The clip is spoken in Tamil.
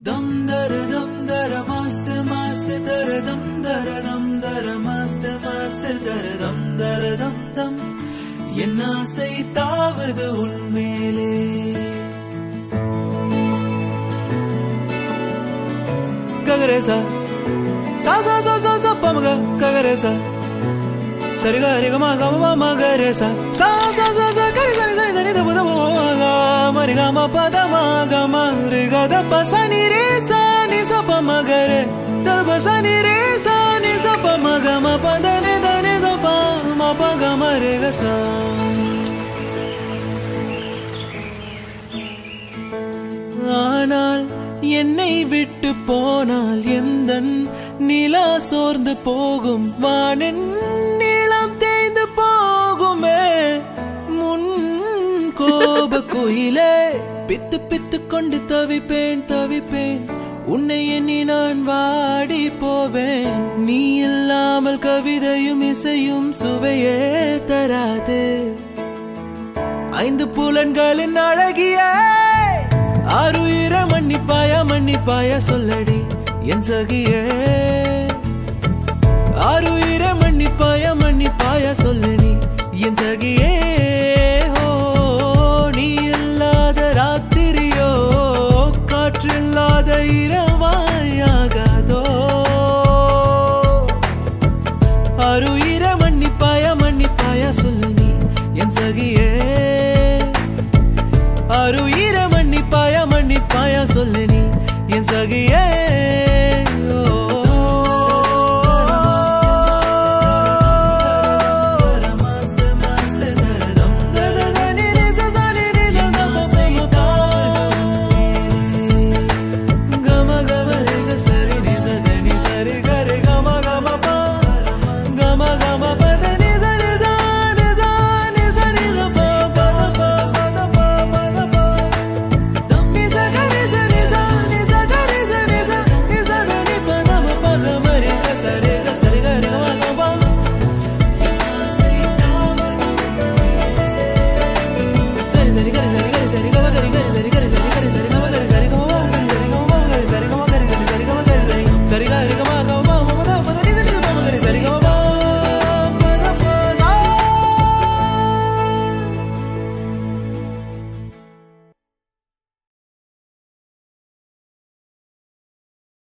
dam dara mast mast dara mast mast dara dam என் ஆசை தாவது உன்மேலே ககரேசா சா சா சா சா சா பமக ககரேசா சரிக ரிகமா கம மகரேசா சா சா சா சா கரி சரி சரி தனி தப தப மரிகமா பதமா கம ரிகத பசனி ரேசா நி ச பமகரே தபசனி ரேசா நி ச பமகம பதனி தனி தப ம பகம ரிகசா ஆனால் என்னை விட்டு போனால் எந்தன் நிலா சோர்ந்து போகும் வானின் நீளம் தேய்ந்து போகுமே முன் கோப குயிலே பித்து பித்து கொண்டு தவிப்பேன் தவிப்பேன் உன்னை எண்ணி நான் வாடி போவேன் நீ இல்லாமல் கவிதையும் இசையும் சுவையே தராது ஐந்து புலன்களின் அழகிய ஆறுயிர மன்னிப்பாயா சொல்லடி என் சகியே ஆறுயிர மன்னிப்பாயா சொல்லடி என் சகியே ஓ நீ இல்லாத ராத்திரியோ காற்றில்லாத இரவாயாகாதோ ஆறுயிர மன்னிப்பாயா சொல்லடி என் சகியே ஆறுயிர மன்னிப்பாயா சொல்லடி என் சகியே